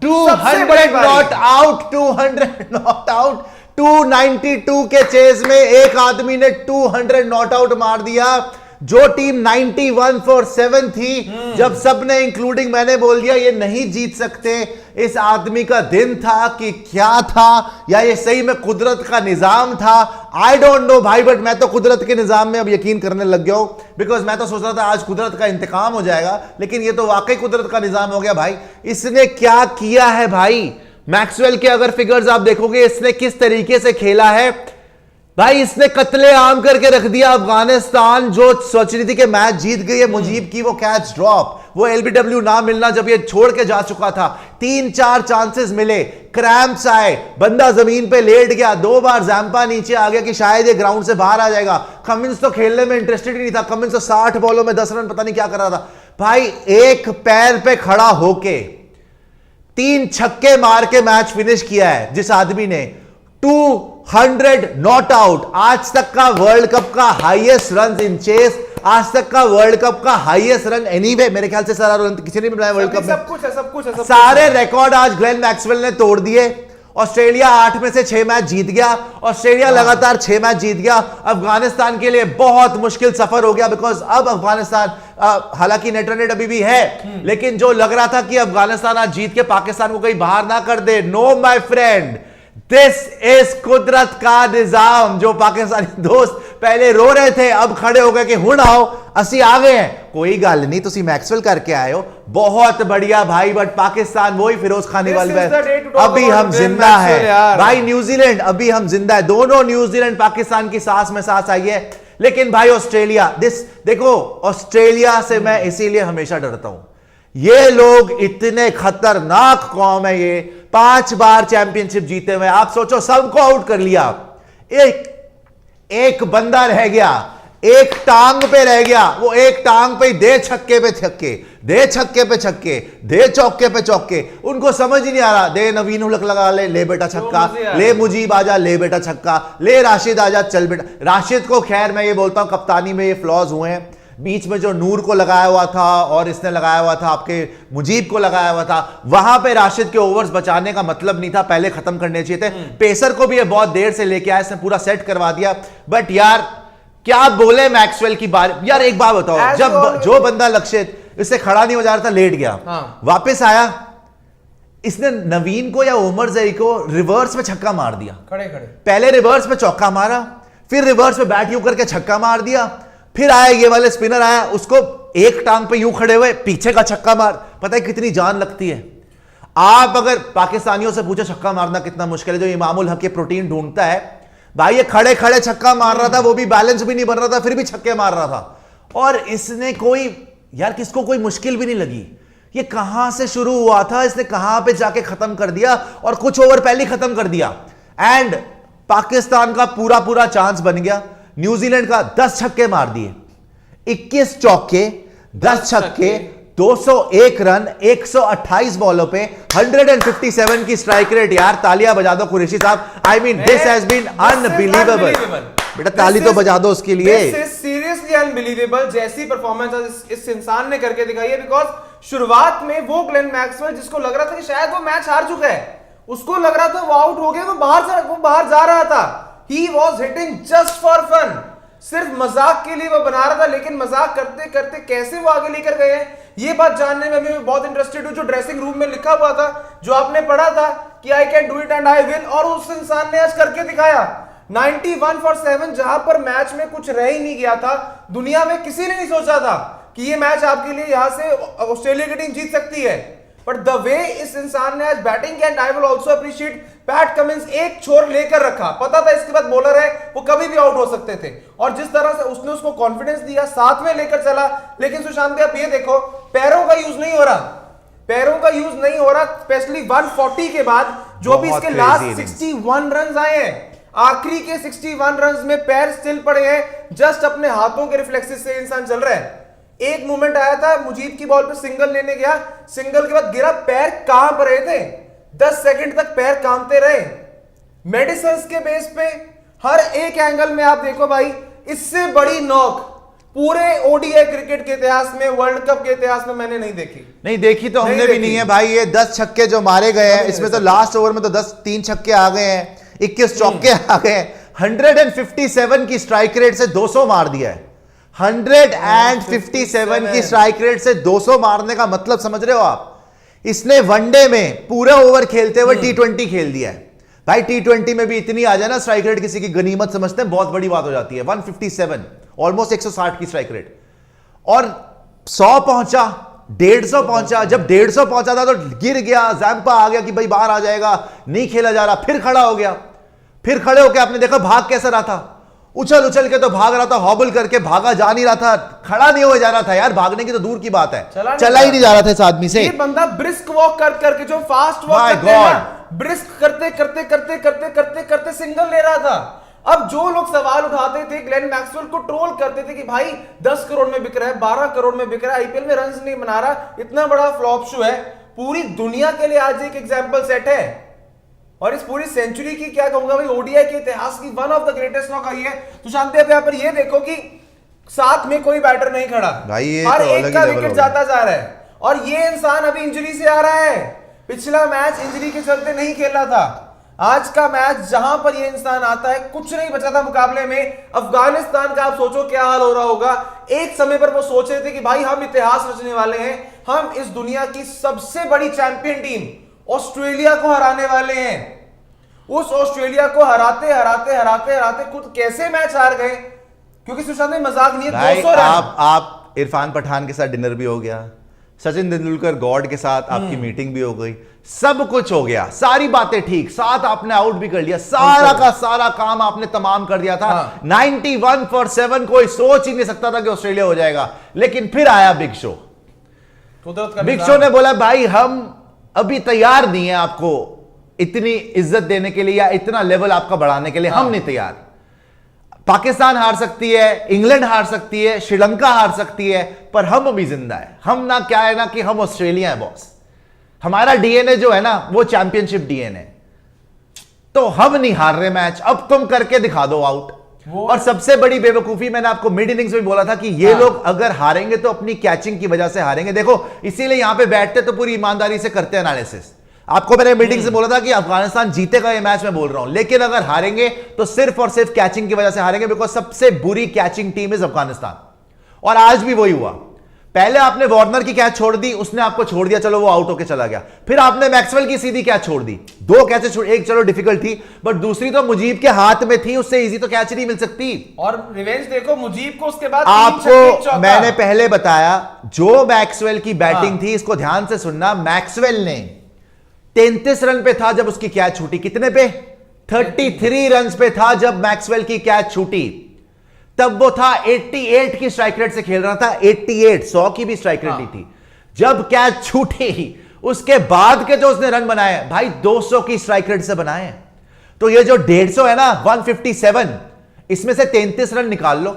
200 not out, 200 not out, 292 के chase में एक आदमी ने 200 नॉट आउट मार दिया। जो टीम 91 फॉर 7 थी, जब सबने इंक्लूडिंग मैंने बोल दिया ये नहीं जीत सकते, इस आदमी का दिन था कि क्या था, या ये सही में कुदरत का निजाम था, आई डोंट नो भाई। बट मैं तो कुदरत के निजाम में अब यकीन करने लग गया हूं, बिकॉज मैं तो सोच रहा था आज कुदरत का इंतकाम हो जाएगा, लेकिन ये तो वाकई कुदरत का निजाम हो गया भाई। इसने क्या किया है भाई, मैक्सवेल के अगर फिगर्स आप देखोगे इसने किस तरीके से खेला है भाई, इसने कत्ले आम करके रख दिया अफगानिस्तान, जो सोच रही थी कि मैच जीत गई है। मुजीब की वो कैच ड्रॉप, वो एलबीडब्ल्यू ना मिलना जब ये छोड़ के जा चुका था, 3-4 चांसेस मिले, क्रैम्प्स आए, बंदा जमीन पे लेट गया, 2 बार जैम्पा नीचे आ गया कि शायद ये ग्राउंड से बाहर आ जाएगा। कमिंस तो खेलने में इंटरेस्टेड ही नहीं था, कमिंस तो 60 बॉलों में 10 रन पता नहीं क्या कर रहा था भाई। एक पैर पे खड़ा होके 3 छक्के मार के मैच फिनिश किया है जिस आदमी ने, 200 नॉट आउट, आज तक का वर्ल्ड कप का हाईएस्ट रन इन चेस, आज तक का वर्ल्ड कप का हाईएस्ट रन एनीवे, मेरे ख्याल से सारा रन किसी ने भी बनाया वर्ल्ड कप में। सब कुछ है, सब कुछ है, सारे रिकॉर्ड आज ग्लेन मैक्सवेल ने तोड़ दिए। ऑस्ट्रेलिया 8 में से 6 मैच जीत गया, ऑस्ट्रेलिया लगातार 6 मैच जीत गया। अफगानिस्तान के लिए बहुत मुश्किल सफर हो गया, बिकॉज अब अफगानिस्तान, हालांकि नेट रन रेट अभी भी है, लेकिन जो लग रहा था कि अफगानिस्तान आज जीत के पाकिस्तान को कहीं बाहर ना कर दे, no my friend, this is कुदरत का निजाम। जो पाकिस्तानी दोस्त पहले रो रहे थे अब खड़े हो गए कि हुण आओ असी आ गए हैं, कोई गल नहीं, तुसी मैक्सवेल करके आए हो, बहुत बढ़िया भाई। बट पाकिस्तान वही फिरोज खानी वाली बात, अभी हम जिंदा है भाई। न्यूजीलैंड अभी हम जिंदा है, दोनों न्यूजीलैंड पाकिस्तान की सांस में सांस आई है। लेकिन भाई ऑस्ट्रेलिया, देखो ऑस्ट्रेलिया से मैं इसीलिए हमेशा डरता हूं, ये लोग इतने खतरनाक कौम है, ये 5 बार चैंपियनशिप जीते हुए, आप सोचो सबको आउट कर लिया, एक बंदा रह गया, एक टांग पे रह गया, वो एक टांग पे दे छक्के पे छक्के, दे छक्के पे छक्के, दे चौके पे चौके, उनको समझ ही नहीं आ रहा, दे नवीन उलक लगा ले बेटा छक्का, ले मुजीब आजा ले बेटा छक्का, ले राशिद आजा चल बेटा। राशिद को खैर मैं ये बोलता हूं कप्तानी में ये फ्लॉज हुए हैं, बीच में जो नूर को लगाया हुआ था और इसने लगाया हुआ था आपके मुजीब को लगाया हुआ था, वहां पे राशिद के ओवर्स बचाने का मतलब नहीं था, पहले खत्म करने चाहिए थे। पेसर को भी ये बहुत देर से लेके आया, इसने पूरा सेट करवा दिया। बट यार क्या बोले मैक्सवेल की बात, यार एक बात बताओ, जब जो बंदा लक्षित इससे खड़ा नहीं हो जा रहा था, लेट गया, वापस आया, इसने नवीन को या उमर जई को रिवर्स में छक्का मार दिया, खड़े खड़े, पहले रिवर्स में चौका मारा, फिर रिवर्स में बैट यू करके छक्का मार दिया, फिर आया ये वाले स्पिनर आया, उसको एक टांग पे यूं खड़े हुए पीछे का छक्का मार। पता है कितनी जान लगती है। आप अगर पाकिस्तानियों से पूछो छक्का मारना कितना मुश्किल है, जो इमामुल हक ये प्रोटीन ढूंढता है भाई, ये खड़े खड़े छक्का मार रहा था, वो भी बैलेंस भी नहीं बन रहा था, फिर भी छक्के मार रहा था। और इसने कोई, यार किसको कोई मुश्किल भी नहीं लगी, ये कहां से शुरू हुआ था, इसने कहां पे जाके खत्म कर दिया, और कुछ ओवर पहले खत्म कर दिया, एंड पाकिस्तान का पूरा चांस बन गया। न्यूजीलैंड का 10 छक्के मार दिए, 21 चौके, 10 छक्के, 201 रन, 128 बॉलों पे, 157 की स्ट्राइक रेट। यार तालियां बजा दो कुरैशी साहब, I mean this has been unbelievable. बेटा ताली तो बजा दो उसके लिए, सीरियसली अनबिलीवेबल जैसी परफॉर्मेंस इस इंसान ने करके दिखाई है। बिकॉज शुरुआत में वो ग्लेन मैक्सवेल जिसको लग रहा था कि शायद वो मैच हार चुका है, उसको लग रहा था वो आउट हो गया, वो बाहर जा रहा था, he was hitting just for fun, सिर्फ मजाक के लिए वो बना रहा था। लेकिन मजाक करते करते कैसे वो आगे लेकर गए हैं, ये बात जानने में मैं बहुत इंटरेस्टेड हूं। जो ड्रेसिंग रूम में लिखा हुआ था, जो आपने पढ़ा था कि I can do it and I will, और उस इंसान ने आज करके दिखाया। 91 फॉर 7, जहां पर मैच में कुछ रह ही नहीं गया था, दुनिया में किसी ने नहीं सोचा था कि ये मैच आपके लिए यहां से ऑस्ट्रेलिया की टीम जीत सकती है। बट द वे इस इंसान ने आज बैटिंग किया, and I will also appreciate PAT Cummins, एक छोर लेकर रखा, पता था इसके बाद बॉलर है, वो कभी भी आउट हो सकते थे, और जिस तरह से उसने उसको कॉन्फिडेंस दिया, साथ में लेकर चला। लेकिन सुशांत भाई आप ये देखो, पैरों का यूज नहीं हो रहा, पैरों का यूज नहीं हो रहा, स्पेशली 140 के बाद, जो भी इसके लास्ट 61 रन आए हैं, आखिरी के 61 रन में पैर स्टिल पड़े हैं, जस्ट अपने हाथों के रिफ्लेक्सेस से इंसान चल रहा है। एक मोमेंट आया था, मुजीब की बॉल पे सिंगल लेने गया, सिंगल के बाद गिरा, पैर कांप रहे थे, 10 सेकंड तक पैर कांपते रहे। मेडिसिन के बेस पे हर एक एंगल में आप देखो भाई, इससे बड़ी नॉक पूरे ओडीआई क्रिकेट के इतिहास में, वर्ल्ड कप के इतिहास में मैंने नहीं देखी। नहीं देखी तो हमने भी नहीं है भाई। ये 10 छक्के जो मारे गए हैं, इसमें तो लास्ट ओवर में तो 3 छक्के आ गए हैं, 21 चौके आ गए हैं। 157 की स्ट्राइक रेट से 200 मार दिया है। 157 की स्ट्राइक रेट से 200 मारने का मतलब समझ रहे हो आप? इसने वनडे में पूरे ओवर खेलते हुए T20 खेल दिया है भाई। T20 में भी इतनी आ जाए ना स्ट्राइक रेट, किसी की गनीमत समझते हैं, बहुत बड़ी बात हो जाती है। 157 ऑलमोस्ट 160 की स्ट्राइक रेट, और 100 पहुंचा, 150 पहुंचा। जब 150 पहुंचा था तो गिर गया, जैम्पा आ गया कि भाई बाहर आ जाएगा, नहीं खेला जा रहा, फिर खड़ा हो गया। फिर खड़े होकर आपने देखा भाग कैसा रहा था, उछल उछल के तो भाग रहा था, हॉबल करके भागा जा नहीं रहा था, खड़ा नहीं हो जा रहा था यार। भागने की तो दूर की बात है, चला ही नहीं जा रहा था इस आदमी से। ये बंदा ब्रिस्क वॉक कर करके, जो फास्ट वॉक करते हैं ना, ब्रिस्क करते करते करते करते करते करते सिंगल ले रहा था। अब जो लोग सवाल उठाते थे, ग्लेन मैक्सवेल को ट्रोल करते थे कि भाई 10 करोड़ में बिक रहा है, 12 करोड़ में बिक रहा है, आईपीएल में रन नहीं बना रहा, इतना बड़ा फ्लॉप शो है, पूरी दुनिया के लिए आज एक एग्जाम्पल सेट है। और इस पूरी सेंचुरी की क्या कहूंगा भाई, ओडीआई के इतिहास की one of the greatest knock आई है। तो शांति आप यहाँ पर ये देखो कि साथ में कोई बैटर नहीं खड़ा भाई, ये हर तो एक का विकेट जाता जा रहा है। और ये इंसान अभी इंजरी से आ रहा है, पिछला मैच इंजरी के चलते नहीं खेला था। आज का मैच जहां पर ये इंसान आता है, कुछ नहीं बचा था मुकाबले में। अफगानिस्तान का आप सोचो क्या हाल हो रहा होगा। एक समय पर वो सोच रहे थे कि भाई हम इतिहास रचने वाले हैं, हम इस दुनिया की सबसे बड़ी चैंपियन टीम ऑस्ट्रेलिया को हराने वाले हैं। उस ऑस्ट्रेलिया को हराते हराते हराते हराते खुद कैसे मैच हार गए, क्योंकि सुशांत में मजाक नहीं है। 200 रन। आप इरफान पठान के साथ डिनर भी हो गया, सचिन तेंदुलकर गॉड के साथ आपकी मीटिंग भी हो गई, सब कुछ हो गया, सारी बातें ठीक, साथ आपने आउट भी कर लिया, सारा का सारा काम आपने तमाम कर दिया था। 91 for 7 कोई सोच ही नहीं सकता था कि ऑस्ट्रेलिया हो जाएगा। लेकिन फिर आया बिग शो। बिग शो ने बोला भाई हम अभी तैयार नहीं है आपको इतनी इज्जत देने के लिए या इतना लेवल आपका बढ़ाने के लिए, हम नहीं तैयार। पाकिस्तान हार सकती है, इंग्लैंड हार सकती है, श्रीलंका हार सकती है, पर हम अभी जिंदा है। हम ना क्या है ना कि हम ऑस्ट्रेलिया है बॉस, हमारा डीएनए जो है ना वो चैंपियनशिप डीएनए, तो हम नहीं हार रहे मैच, अब तुम करके दिखा दो आउट। और सबसे बड़ी बेवकूफी, मैंने आपको मिड इनिंग्स में बोला था कि ये लोग अगर हारेंगे तो अपनी कैचिंग की वजह से हारेंगे। देखो इसीलिए यहां पे बैठते तो पूरी ईमानदारी से करते एनालिसिस। आपको मैंने मीटिंग से बोला था कि अफगानिस्तान जीतेगा ये मैच, मैं बोल रहा हूं, लेकिन अगर हारेंगे तो सिर्फ और सिर्फ कैचिंग की वजह से हारेंगे, बिकॉज सबसे बुरी कैचिंग टीम इज अफगानिस्तान। और आज भी वही हुआ। पहले आपने वार्नर की कैच छोड़ दी, उसने आपको छोड़ दिया, चलो वो आउट होके चला गया। फिर आपने मैक्सवेल की सीधी कैच छोड़ दी, 2 कैचेस छोड़, एक चलो डिफिकल्ट थी, बट दूसरी तो मुजीब के हाथ में थी, उससे इजी तो कैच नहीं मिल सकती। और रिवेंज देखो मुजीब को, उसके बाद आपको मैंने पहले बताया जो मैक्सवेल की बैटिंग थी, इसको ध्यान से सुनना। मैक्सवेल ने 33 रन पे था जब उसकी कैच छूटी, कितने पे? 33 रन पे था जब मैक्सवेल की कैच छूटी। तब वो था 88 की स्ट्राइक रेट से खेल रहा था, 88, 100 की भी स्ट्राइक रेट नहीं थी जब कैच छूटी। उसके बाद के जो उसने रन बनाए भाई 200 की स्ट्राइक रेट से बनाए। तो ये जो 150 है ना 157, इसमें से 33 रन निकाल लो,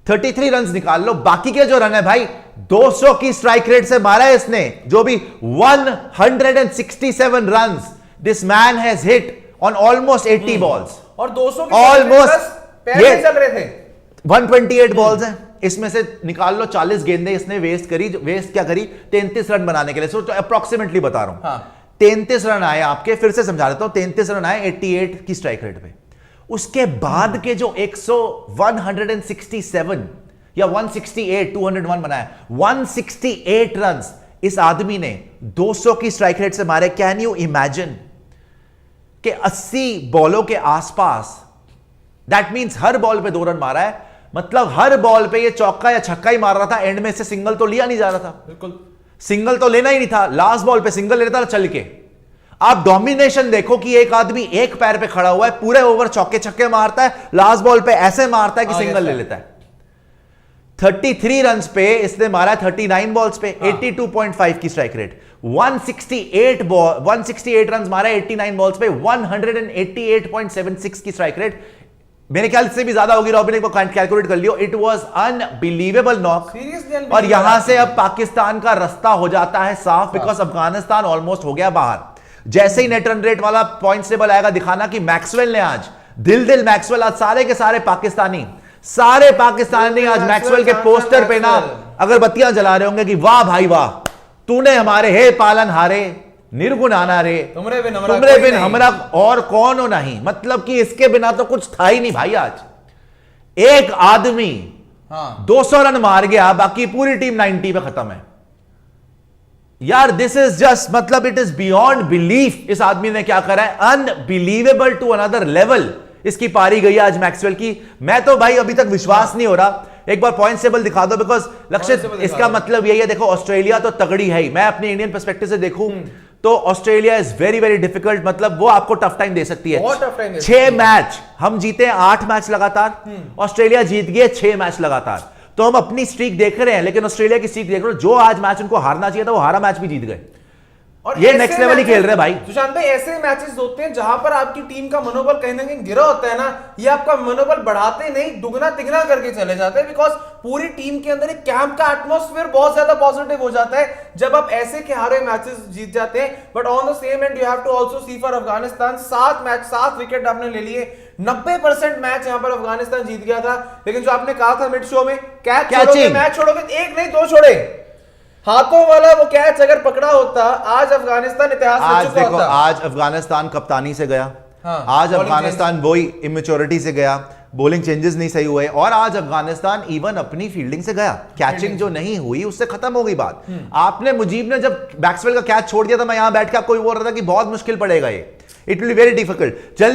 33 रन निकाल लो, बाकी के जो रन है भाई 200 की स्ट्राइक रेट से मारा है इसने, जो भी 167 run this man has hit on almost 80 balls. और 200 की ऑलमोस्ट पहले चल रहे थे, 128 बॉल्स हैं, इसमें से निकाल लो 40 गेंदें इसने वेस्ट करी। वेस्ट क्या करी? 33 रन बनाने के लिए। सो अप्रोक्सीमेटली बता रहा हूं, 33 रन आए आपके, फिर से समझा देता हूं, 33 रन आए 88 की स्ट्राइक रेट पे। उसके बाद के जो 167 या 168, 201 बनाया, 168 रन इस आदमी ने 200 की स्ट्राइक रेट से मारे। कैन यू इमेजिन कि 80 बॉलों के आसपास, दैट मींस हर बॉल पे 2 रन मारा है, मतलब हर बॉल पे ये चौका या छक्का ही मार रहा था, एंड में से सिंगल तो लिया नहीं जा रहा था। बिल्कुल सिंगल तो लेना ही नहीं था, लास्ट बॉल पे सिंगल लेता था चल के। आप डोमिनेशन देखो कि एक आदमी एक पैर पे खड़ा हुआ है, पूरे ओवर चौके छक्के मारता है, लास्ट बॉल पे ऐसे मारता है कि सिंगल ले लेता है। 33 रन पे इसने मारा 39 बॉल्स पे, 82.5 की स्ट्राइक रेट, 168 रन मारा 89 बॉल्स पे, 188.76 की स्ट्राइक रेट। मेरे ख्याल से भी ज्यादा होगी, रॉबिन को कैलकुलेट कर लियो। It was unbelievable knock. और यहां से अब पाकिस्तान का रास्ता हो जाता है साफ, बिकॉज अफगानिस्तान ऑलमोस्ट हो गया बाहर। जैसे ही नेट रन रेट वाला पॉइंट टेबल आएगा दिखाना कि मैक्सवेल ने आज दिल मैक्सवेल, आज सारे के सारे पाकिस्तानी सारे पाकिस्तानी आज मैक्सवेल के पोस्टर पे ना अगरबत्तियां जला रहे होंगे कि वाह भाई वाह, तूने हमारे हे पालन हारे निर्गुण आना रे, तुमरे बिन हमरा और कौन हो नहीं। मतलब कि इसके बिना तो कुछ था ही नहीं भाई। आज एक आदमी 200 रन मार गया, बाकी पूरी टीम 90 पे खत्म है यार। दिस इज जस्ट, मतलब इट इज बियॉन्ड बिलीफ। इस आदमी ने क्या करा है, अनबिलीवेबल टू अनदर लेवल। इसकी पारी गई आज मैक्सवेल की। मैं तो भाई अभी तक विश्वास नहीं हो रहा। एक बार पॉइंट टेबल दिखा दो, बिकॉज लक्षित इसका मतलब यही है, देखो ऑस्ट्रेलिया तो तगड़ी है ही। मैं अपने इंडियन पर्सपेक्टिव से देखूं तो Australia is very very difficult, मतलब वो आपको टफ टाइम दे सकती है। 6 मैच हम जीते, 8 मैच लगातार। ऑस्ट्रेलिया जीत गए 6 मैच लगातार। तो हम अपनी स्ट्रीक देख रहे हैं, लेकिन ऑस्ट्रेलिया की स्ट्रीक देख रहे हो, जो आज मैच उनको हारना चाहिए था वो हारा मैच भी जीत गए। और ये नेक्स्ट लेवल ही खेल रहे हैं भाई। सुशांत भाई, ऐसे मैचेस होते हैं जहां पर आपकी टीम का मनोबल कहीं ना कहीं गिरा होता है ना, ये आपका मनोबल बढ़ाते नहीं, दुगना तिगना करके चले जाते हैं। बिकॉज पूरी टीम के अंदर एक कैंप का एटमॉस्फेयर बहुत ज्यादा पॉजिटिव हो जाता है जब आप ऐसे के हारे मैचेस जीत जाते हैं। But on the same end you have to also see for Afghanistan, 7 match 7 wicket आपने ले लिए, 90% मैच यहां पर अफगानिस्तान जीत गया था। लेकिन जो आपने कहा था मिड शो में, कैच छोड़ोगे, मैच छोड़ोगे, एक नहीं 2 छोड़े, हाथों वाला वो कैच अगर पकड़ा होता, आज अफगानिस्तान इतिहास में चुका होता। आज अफगानिस्तान कप्तानी से गया। आज अफगानिस्तान वही इमेच्योरिटी से गया, बॉलिंग चेंजेस नहीं सही हुए, और आज अफगानिस्तान इवन अपनी फील्डिंग से गया। कैचिंग जो नहीं हुई उससे खत्म हो गई बात। आपने, मुजीब ने जब मैक्सवेल का कैच छोड़ दिया था, मैं यहां बैठ के आपको बोल रहा था कि बहुत मुश्किल पड़ेगा ये, it will be very difficult. जल्दी